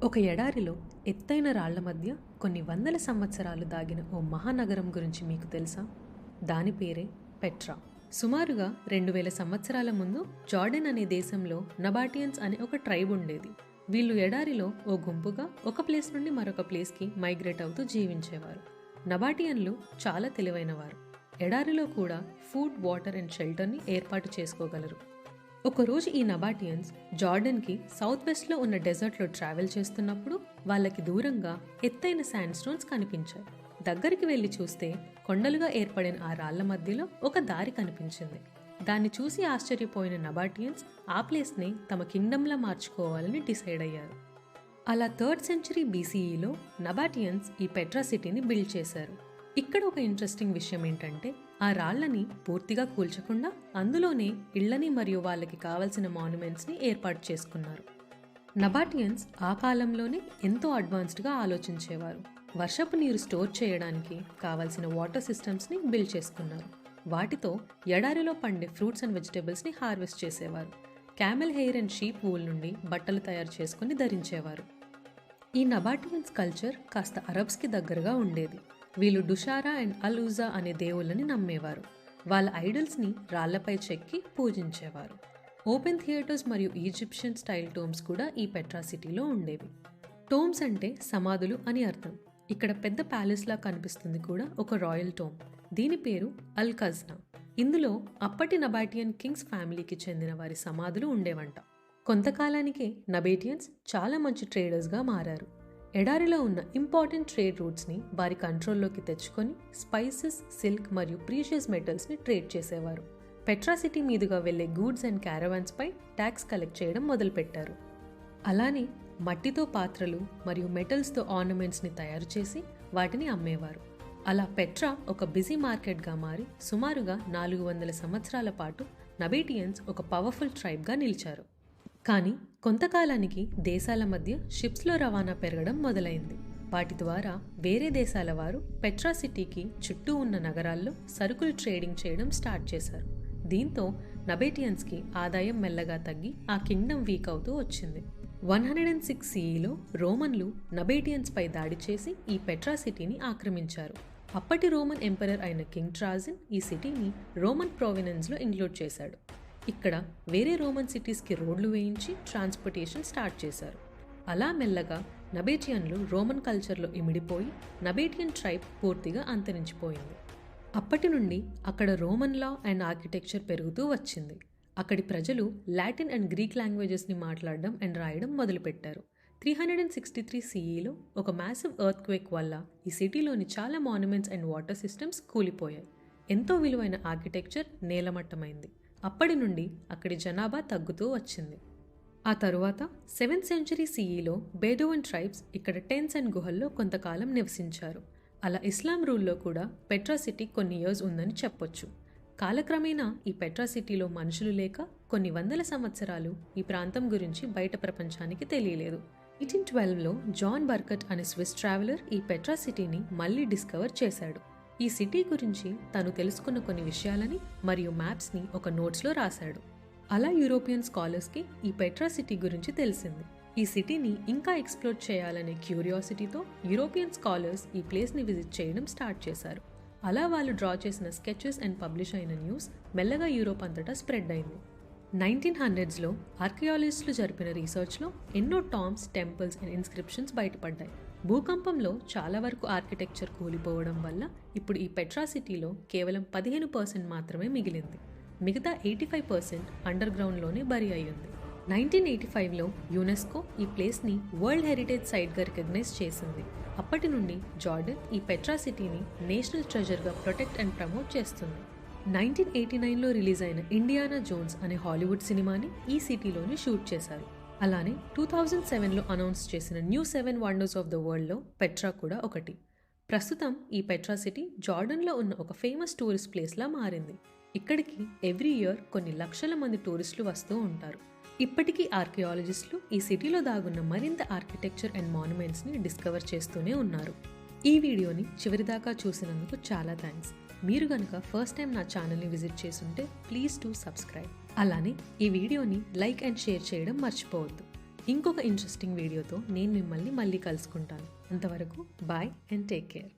ఒక ఎడారిలో ఎత్తైన రాళ్ల మధ్య కొన్ని వందల సంవత్సరాలు దాగిన ఓ మహానగరం గురించి మీకు తెలుసా? దాని పేరే పెట్రా. సుమారుగా 2000 సంవత్సరాల ముందు జార్డన్ అనే దేశంలో నబాటియన్స్ అనే ఒక ట్రైబ్ ఉండేది. వీళ్ళు ఎడారిలో ఓ గుంపుగా ఒక ప్లేస్ నుండి మరొక ప్లేస్కి మైగ్రేట్ అవుతూ జీవించేవారు. నబాటియన్లు చాలా తెలివైనవారు. ఎడారిలో కూడా ఫుడ్, వాటర్ అండ్ షెల్టర్ని ఏర్పాటు చేసుకోగలరు. ఒకరోజు ఈ నబాటియన్స్ జార్డన్కి సౌత్ వెస్ట్లో ఉన్న డెజర్ట్లో ట్రావెల్ చేస్తున్నప్పుడు వాళ్ళకి దూరంగా ఎత్తైన శాండ్ స్టోన్స్ కనిపించాయి. దగ్గరికి వెళ్లి చూస్తే కొండలుగా ఏర్పడిన ఆ రాళ్ల మధ్యలో ఒక దారి కనిపించింది. దాన్ని చూసి ఆశ్చర్యపోయిన నబాటియన్స్ ఆ ప్లేస్ని తమ కింగ్డమ్లా మార్చుకోవాలని డిసైడ్ అయ్యారు. అలా 3rd century BCEలో నబాటియన్స్ ఈ పెట్రా సిటీని బిల్డ్ చేశారు. ఇక్కడ ఒక ఇంట్రెస్టింగ్ విషయం ఏంటంటే ఆ రాళ్లని పూర్తిగా కూల్చకుండా అందులోనే ఇళ్లని మరియు వాళ్ళకి కావలసిన మాన్యుమెంట్స్ని ఏర్పాటు చేసుకున్నారు. నబాటియన్స్ ఆ కాలంలోనే ఎంతో అడ్వాన్స్డ్గా ఆలోచించేవారు. వర్షపు నీరు స్టోర్ చేయడానికి కావలసిన వాటర్ సిస్టమ్స్ని బిల్డ్ చేసుకున్నారు. వాటితో ఎడారిలో పండే ఫ్రూట్స్ అండ్ వెజిటబుల్స్ని హార్వెస్ట్ చేసేవారు. Camel hair and sheep wool నుండి బట్టలు తయారు చేసుకుని ధరించేవారు. ఈ నబాటియన్స్ కల్చర్ కాస్త అరబ్స్కి దగ్గరగా ఉండేది. వీళ్ళు డుషారా అండ్ అల్ ఉజా అనే దేవుళ్ళని నమ్మేవారు. వాళ్ళ ఐడల్స్ని రాళ్లపై చెక్కి పూజించేవారు. ఓపెన్ థియేటర్స్ మరియు ఈజిప్షియన్ స్టైల్ టోమ్స్ కూడా ఈ పెట్రా సిటీలో ఉండేవి. టోమ్స్ అంటే సమాధులు అని అర్థం. ఇక్కడ పెద్ద ప్యాలెస్లా కనిపిస్తుంది కూడా ఒక రాయల్ టోమ్. దీని పేరు అల్ ఖజ్నా. ఇందులో అప్పటి నబాటియన్ కింగ్స్ ఫ్యామిలీకి చెందిన వారి సమాధులు ఉండేవంట. కొంతకాలానికే నబాటియన్స్ చాలా మంచి ట్రేడర్స్గా మారారు. ఎడారిలో ఉన్న ఇంపార్టెంట్ ట్రేడ్ రూట్స్ని వారి కంట్రోల్లోకి తెచ్చుకొని స్పైసెస్, సిల్క్ మరియు ప్రీషియస్ మెటల్స్ని ట్రేడ్ చేసేవారు. పెట్రా సిటీ మీదుగా వెళ్లే గూడ్స్ అండ్ క్యారవాన్స్పై ట్యాక్స్ కలెక్ట్ చేయడం మొదలుపెట్టారు. అలానే మట్టితో పాత్రలు మరియు మెటల్స్తో ఆర్నమెంట్స్ని తయారు చేసి వాటిని అమ్మేవారు. అలా పెట్రా ఒక బిజీ మార్కెట్గా మారి సుమారుగా 400 సంవత్సరాల పాటు నబాటియన్స్ ఒక పవర్ఫుల్ ట్రైబ్గా నిలిచారు. కానీ కొంతకాలానికి దేశాల మధ్య షిప్స్లో రవాణా పెరగడం మొదలైంది. వాటి ద్వారా వేరే దేశాల వారు పెట్రా సిటీకి చుట్టూ ఉన్న నగరాల్లో సరుకులు ట్రేడింగ్ చేయడం స్టార్ట్ చేశారు. దీంతో నబాటియన్స్కి ఆదాయం మెల్లగా తగ్గి ఆ కింగ్డమ్ వీక్ అవుతూ వచ్చింది. 106 CEలో రోమన్లు నబాటియన్స్పై దాడి చేసి ఈ పెట్రా సిటీని ఆక్రమించారు. అప్పటి రోమన్ ఎంపరర్ అయిన కింగ్ ట్రాజన్ ఈ సిటీని రోమన్ ప్రావినెన్స్లో ఇంక్లూడ్ చేశాడు. ఇక్కడ వేరే రోమన్ సిటీస్కి రోడ్లు వేయించి ట్రాన్స్పోర్టేషన్ స్టార్ట్ చేశారు. అలా మెల్లగా నబాటియన్లు రోమన్ కల్చర్లో ఇమిడిపోయి నబాటియన్ ట్రైబ్ పూర్తిగా అంతరించిపోయింది. అప్పటి నుండి అక్కడ రోమన్ లా అండ్ ఆర్కిటెక్చర్ పెరుగుతూ వచ్చింది. అక్కడి ప్రజలు లాటిన్ అండ్ గ్రీక్ లాంగ్వేజెస్ని మాట్లాడడం అండ్ రాయడం మొదలుపెట్టారు. 363 CEలో ఒక మ్యాసివ్ ఎర్త్ క్వేక్ వల్ల ఈ సిటీలోని చాలా మాన్యుమెంట్స్ అండ్ వాటర్ సిస్టమ్స్ కూలిపోయాయి. ఎంతో విలువైన ఆర్కిటెక్చర్ నేలమట్టమైంది. అప్పటి నుండి అక్కడి జనాభా తగ్గుతూ వచ్చింది. ఆ తరువాత 7th century CEలో బేడోవన్ ట్రైబ్స్ ఇక్కడ టెంట్స్ అండ్ గుహల్లో కొంతకాలం నివసించారు. అలా ఇస్లాం రూల్లో కూడా పెట్రా సిటీ కొన్ని ఇయర్స్ ఉందని చెప్పొచ్చు. కాలక్రమేణా ఈ పెట్రా సిటీలో మనుషులు లేక కొన్ని వందల సంవత్సరాలు ఈ ప్రాంతం గురించి బయట ప్రపంచానికి తెలియలేదు. 1812లో జాన్ బర్కట్ అనే స్విస్ ట్రావెలర్ ఈ పెట్రా సిటీని మళ్లీ డిస్కవర్ చేశాడు. ఈ సిటీ గురించి తను తెలుసుకున్న కొన్ని విషయాలని మరియు మ్యాప్స్ని ఒక నోట్స్లో రాశాడు. అలా యూరోపియన్ స్కాలర్స్కి ఈ పెట్రా సిటీ గురించి తెలిసింది. ఈ సిటీని ఇంకా ఎక్స్ప్లోర్ చేయాలనే క్యూరియాసిటీతో యూరోపియన్ స్కాలర్స్ ఈ ప్లేస్ని విజిట్ చేయడం స్టార్ట్ చేశారు. అలా వాళ్ళు డ్రా చేసిన స్కెచెస్ అండ్ పబ్లిష్ అయిన న్యూస్ మెల్లగా యూరోప్ అంతటా స్ప్రెడ్ అయింది. 1900sలో ఆర్కియాలజిస్టులు జరిపిన రీసెర్చ్లో ఎన్నో టాంబ్స్, టెంపుల్స్ అండ్ ఇన్స్క్రిప్షన్స్ బయటపడ్డాయి. భూకంపంలో చాలా వరకు ఆర్కిటెక్చర్ కూలిపోవడం వల్ల ఇప్పుడు ఈ పెట్రా సిటీలో కేవలం 15% మాత్రమే మిగిలింది. మిగతా 85% అండర్ గ్రౌండ్లోనే బరి అయ్యింది. 1985లో యునెస్కో ఈ ప్లేస్ని వరల్డ్ హెరిటేజ్ సైట్గా రికగ్నైజ్ చేసింది. అప్పటి నుండి జార్డన్ ఈ పెట్రా సిటీని నేషనల్ ట్రెజర్గా ప్రొటెక్ట్ అండ్ ప్రమోట్ చేస్తుంది. 1989లో రిలీజ్ అయిన ఇండియానా జోన్స్ అనే హాలీవుడ్ సినిమాని ఈ సిటీలోనే షూట్ చేశారు. అలానే 2007లో అనౌన్స్ చేసిన న్యూ 7 వండర్స్ ఆఫ్ ద వరల్డ్లో పెట్రా కూడా ఒకటి. ప్రస్తుతం ఈ పెట్రా సిటీ జార్డన్లో ఉన్న ఒక ఫేమస్ టూరిస్ట్ ప్లేస్లా మారింది. ఇక్కడికి ఎవ్రీ ఇయర్ కొన్ని లక్షల మంది టూరిస్టులు వస్తూ ఉంటారు. ఇప్పటికీ ఆర్కియాలజిస్టులు ఈ సిటీలో దాగున్న మరింత ఆర్కిటెక్చర్ అండ్ మాన్యుమెంట్స్ని డిస్కవర్ చేస్తూనే ఉన్నారు. ఈ వీడియోని చివరిదాకా చూసినందుకు చాలా థ్యాంక్స్. మీరు గనుక ఫస్ట్ టైం నా ఛానల్ని విజిట్ చేసుంటే ప్లీజ్ టు సబ్స్క్రైబ్. అలానే ఈ వీడియోని లైక్ అండ్ షేర్ చేయడం మర్చిపోవద్దు. ఇంకొక ఇంట్రెస్టింగ్ వీడియోతో నేను మిమ్మల్ని మళ్ళీ కలుసుకుంటాను. అంతవరకు బాయ్ అండ్ టేక్ కేర్.